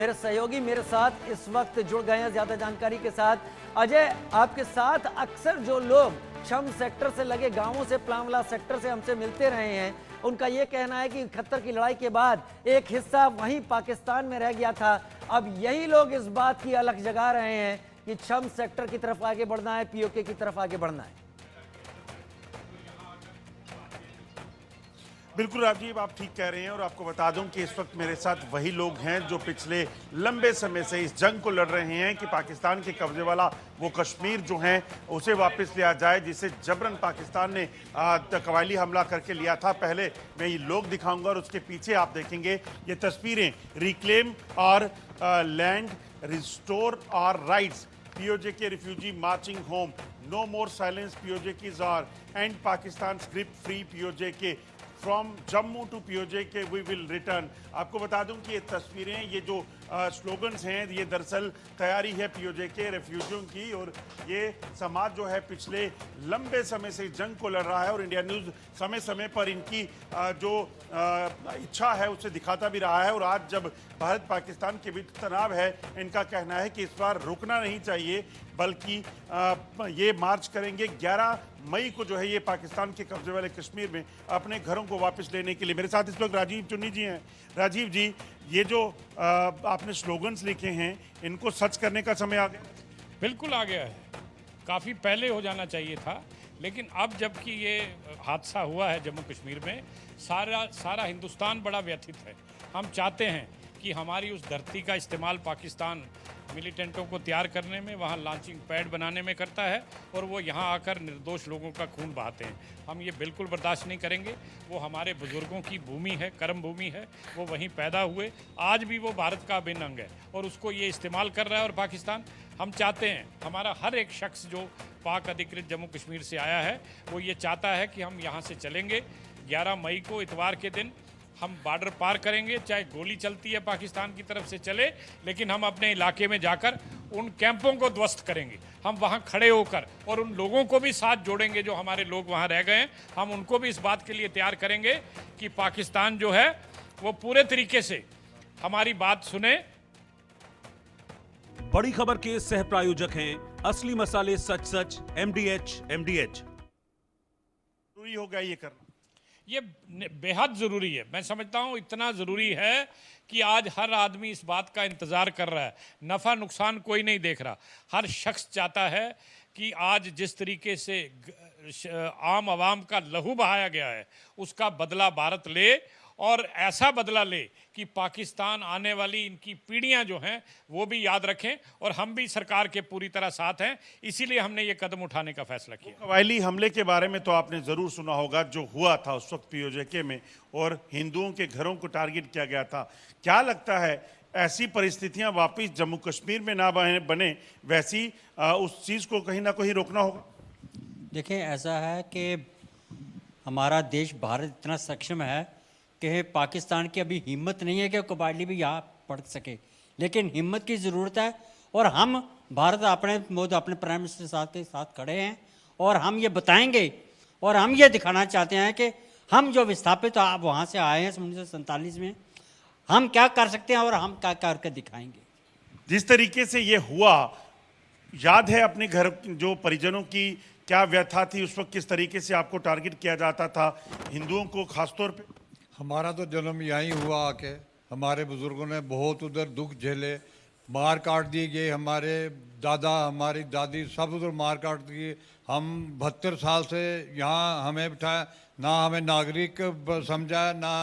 मेरे सहयोगी मेरे साथ इस वक्त जुड़ गए हैं ज्यादा जानकारी के साथ। अजय, आपके साथ अक्सर जो लोग छम सेक्टर से लगे गांवों से, प्लामला सेक्टर से हमसे मिलते रहे हैं, उनका यह कहना है कि 71 की लड़ाई के बाद एक हिस्सा वहीं पाकिस्तान में रह गया था। अब यही लोग इस बात की अलख जगा रहे हैं कि छम सेक्टर की तरफ आगे बढ़ना है, पीओके की तरफ आगे बढ़ना है। बिल्कुल राजीव, आप ठीक कह रहे हैं। और आपको बता दूं कि इस वक्त मेरे साथ वही लोग हैं जो पिछले लंबे समय से इस जंग को लड़ रहे हैं कि पाकिस्तान के कब्जे वाला वो कश्मीर जो है उसे वापस लिया जाए, जिसे जबरन पाकिस्तान ने कबायली हमला करके लिया था। पहले मैं ये लोग दिखाऊंगा और उसके पीछे आप देखेंगे ये तस्वीरें। रिक्लेम और लैंड, रिस्टोर और राइट्स, पीओजे के रिफ्यूजी मार्चिंग होम, नो मोर साइलेंस पीओजे की jar, and Pakistan script free PoJ के, फ्रॉम जम्मू टू पीओजे के वी विल रिटर्न। आपको बता दूं कि ये तस्वीरें, ये जो स्लोगन्स हैं, ये दरअसल तैयारी है पीओजे के रेफ्यूजियों की। और ये समाज जो है पिछले लंबे समय से जंग को लड़ रहा है और इंडिया न्यूज़ समय समय पर इनकी जो इच्छा है उसे दिखाता भी रहा है। और आज जब भारत पाकिस्तान के बीच तनाव है, इनका कहना है कि इस बार रुकना नहीं चाहिए, बल्कि ये मार्च करेंगे 11 मई को जो है ये पाकिस्तान के कब्जे वाले कश्मीर में अपने घरों को वापस लेने के लिए। मेरे साथ इस वक्त राजीव चुन्नी जी हैं। राजीव जी, ये जो आपने स्लोगन्स लिखे हैं, इनको सच करने का समय आ गया? बिल्कुल आ गया है, काफ़ी पहले हो जाना चाहिए था, लेकिन अब जबकि ये हादसा हुआ है जम्मू कश्मीर में, सारा हिंदुस्तान बड़ा व्यथित है। हम चाहते हैं कि हमारी उस धरती का इस्तेमाल पाकिस्तान मिलिटेंटों को तैयार करने में, वहाँ लॉन्चिंग पैड बनाने में करता है, और वो यहाँ आकर निर्दोष लोगों का खून बहाते हैं। हम ये बिल्कुल बर्दाश्त नहीं करेंगे। वो हमारे बुजुर्गों की भूमि है, कर्म भूमि है, वो वहीं पैदा हुए, आज भी वो भारत का अभिन्न अंग है, और उसको ये इस्तेमाल कर रहा है। और पाकिस्तान, हम चाहते हैं, हमारा हर एक शख्स जो पाक अधिकृत जम्मू कश्मीर से आया है, वो ये चाहता है कि हम यहाँ से चलेंगे। 11 मई को इतवार के दिन हम बॉर्डर पार करेंगे, चाहे गोली चलती है पाकिस्तान की तरफ से चले, लेकिन हम अपने इलाके में जाकर उन कैंपों को ध्वस्त करेंगे। हम वहां खड़े होकर और उन लोगों को भी साथ जोड़ेंगे जो हमारे लोग वहां रह गए हैं। हम उनको भी इस बात के लिए तैयार करेंगे कि पाकिस्तान जो है वो पूरे तरीके से हमारी बात सुने। बड़ी खबर के सह प्रायोजक हैं असली मसाले सच सच, एमडीएच। जरूरी हो गया ये करना? ये बेहद ज़रूरी है। मैं समझता हूँ इतना ज़रूरी है कि आज हर आदमी इस बात का इंतज़ार कर रहा है। नफ़ा नुकसान कोई नहीं देख रहा। हर शख्स चाहता है कि आज जिस तरीके से आम आवाम का लहू बहाया गया है, उसका बदला भारत ले, और ऐसा बदला ले कि पाकिस्तान आने वाली इनकी पीढ़ियां जो हैं वो भी याद रखें। और हम भी सरकार के पूरी तरह साथ हैं, इसीलिए हमने ये कदम उठाने का फैसला किया। कबायली हमले के बारे में तो आपने ज़रूर सुना होगा, जो हुआ था उस वक्त पीओजे में, और हिंदुओं के घरों को टारगेट किया गया था। क्या लगता है ऐसी परिस्थितियां वापस जम्मू कश्मीर में ना बने, वैसी उस चीज़ को कहीं ना कहीं रोकना होगा? देखें, ऐसा है कि हमारा देश भारत इतना सक्षम है कि पाकिस्तान की अभी हिम्मत नहीं है कि कबायली भी यहाँ पड़ सके, लेकिन हिम्मत की ज़रूरत है। और हम भारत अपने प्राइम मिनिस्टर के साथ खड़े हैं, और हम ये बताएंगे और हम ये दिखाना चाहते हैं कि हम जो विस्थापित आप वहाँ से आए हैं 1947 में, हम क्या कर सकते हैं और हम क्या करके दिखाएंगे। जिस तरीके से ये हुआ, याद है अपने घर जो परिजनों की क्या व्यथा थी उस वक्त? किस तरीके से आपको टारगेट किया जाता था, हिंदुओं को खासतौर पे? हमारा तो जन्म यहीं हुआ आके। हमारे बुज़ुर्गों ने बहुत उधर दुख झेले, मार काट दिए गए। हमारे दादा, हमारी दादी सब उधर मार काट दिए। हम 72 साल से यहाँ हमें बिठाया, ना हमें नागरिक समझा, ना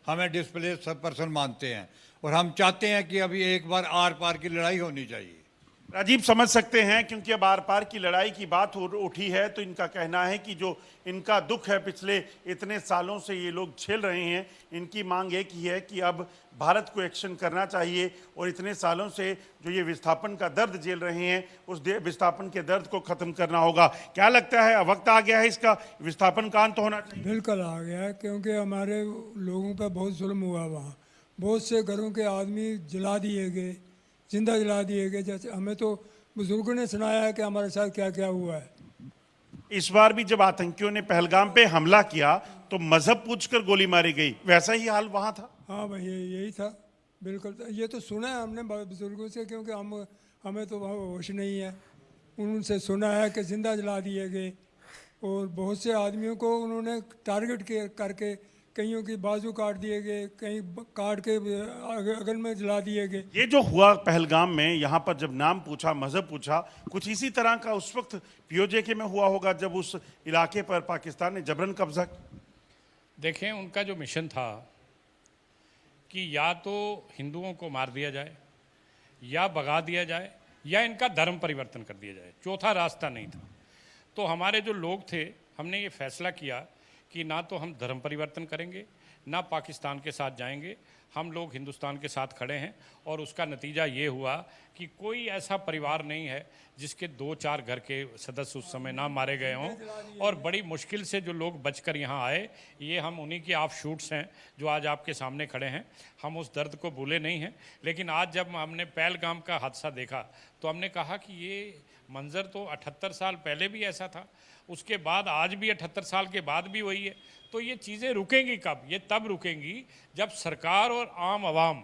हमें डिस्प्लेस पर्सन मानते हैं। और हम चाहते हैं कि अभी एक बार आर पार की लड़ाई होनी चाहिए। राजीव, समझ सकते हैं, क्योंकि अब आर पार की लड़ाई की बात उठी है, तो इनका कहना है कि जो इनका दुख है पिछले इतने सालों से ये लोग झेल रहे हैं, इनकी मांग एक ही है कि अब भारत को एक्शन करना चाहिए, और इतने सालों से जो ये विस्थापन का दर्द झेल रहे हैं, उस विस्थापन के दर्द को खत्म करना होगा। क्या लगता है, वक्त आ गया है इसका, विस्थापन का अंत होना चाहिए? बिल्कुल आ गया है, क्योंकि हमारे लोगों का बहुत जुल्म हुआ वहाँ। बहुत से घरों के आदमी जला दिए गए, जिंदा जला दिए गए। जैसे हमें तो बुजुर्गों ने सुनाया है कि हमारे साथ क्या क्या हुआ है। इस बार भी जब आतंकियों ने पहलगाम पे हमला किया तो मजहब पूछकर गोली मारी गई, वैसा ही हाल वहां था? हाँ भाई, यही था। बिल्कुल, ये तो सुना है हमने बुजुर्गों से, क्योंकि हमें तो वहाँ होश नहीं है। उनसे सुना है कि जिंदा जला दिए गए, और बहुत से आदमियों को उन्होंने टारगेट करके कईयों की बाजू काट दिए गए, कहीं काट के अगल में जला दिए गए। ये जो हुआ पहलगाम में, यहाँ पर जब नाम पूछा, मजहब पूछा, कुछ इसी तरह का उस वक्त पीओजेके में हुआ होगा जब उस इलाके पर पाकिस्तान ने जबरन कब्जा। देखें, उनका जो मिशन था कि या तो हिंदुओं को मार दिया जाए, या भगा दिया जाए, या इनका धर्म परिवर्तन कर दिया जाए, चौथा रास्ता नहीं था। तो हमारे जो लोग थे, हमने ये फैसला किया कि ना तो हम धर्म परिवर्तन करेंगे, ना पाकिस्तान के साथ जाएंगे, हम लोग हिंदुस्तान के साथ खड़े हैं। और उसका नतीजा ये हुआ कि कोई ऐसा परिवार नहीं है जिसके 2-4 घर के सदस्य उस समय ना मारे गए हों, और बड़ी मुश्किल से जो लोग बचकर यहाँ आए, ये हम उन्हीं के ऑफ शूट्स हैं जो आज आपके सामने खड़े हैं। हम उस दर्द को भूले नहीं हैं, लेकिन आज जब हमने पहलगाम का हादसा देखा तो हमने कहा कि ये मंजर तो 78 साल पहले भी ऐसा था, उसके बाद आज भी 78 साल के बाद भी वही है। तो ये चीज़ें रुकेंगी कब? ये तब रुकेंगी जब सरकार और आम आवाम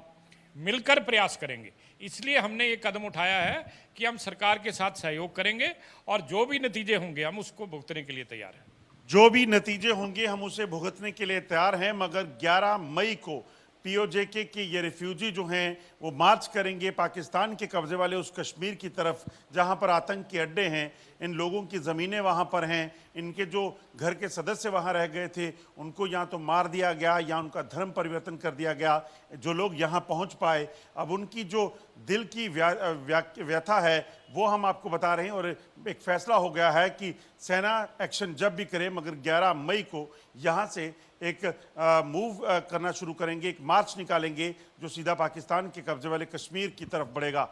मिलकर प्रयास करेंगे। इसलिए हमने ये कदम उठाया है कि हम सरकार के साथ सहयोग करेंगे, और जो भी नतीजे होंगे हम उसको भुगतने के लिए तैयार हैं। जो भी नतीजे होंगे हम उसे भुगतने के लिए तैयार हैं, मगर 11 मई को पीओजेके के ये रिफ्यूजी जो हैं वो मार्च करेंगे पाकिस्तान के कब्जे वाले उस कश्मीर की तरफ जहां पर आतंक के अड्डे हैं। इन लोगों की ज़मीनें वहां पर हैं, इनके जो घर के सदस्य वहां रह गए थे उनको या तो मार दिया गया या उनका धर्म परिवर्तन कर दिया गया। जो लोग यहां पहुंच पाए, अब उनकी जो दिल की व्यथा है वो हम आपको बता रहे हैं। और एक फैसला हो गया है कि सेना एक्शन जब भी करे, मगर 11 मई को यहाँ से एक मूव करना शुरू करेंगे, एक मार्च निकालेंगे जो सीधा पाकिस्तान के कब्जे वाले कश्मीर की तरफ बढ़ेगा।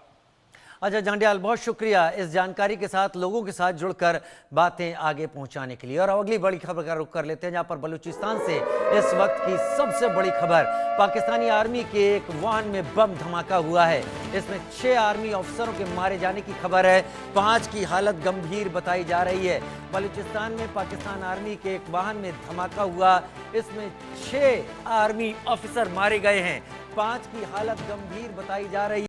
अजय जंडियाल, बहुत शुक्रिया इस जानकारी के साथ लोगों के साथ जुड़कर बातें आगे पहुंचाने के लिए। और अगली बड़ी खबर का रुख कर लेते हैं, जहां पर बलूचिस्तान से इस वक्त की सबसे बड़ी खबर, पाकिस्तानी आर्मी के एक वाहन में बम धमाका हुआ है। इसमें 6 आर्मी अफसरों के मारे जाने की खबर है, 5 की हालत गंभीर बताई जा रही है। बलूचिस्तान में पाकिस्तान आर्मी के एक वाहन में धमाका हुआ, इसमें 6 आर्मी ऑफिसर मारे गए हैं, 5 की हालत गंभीर बताई जा रही है।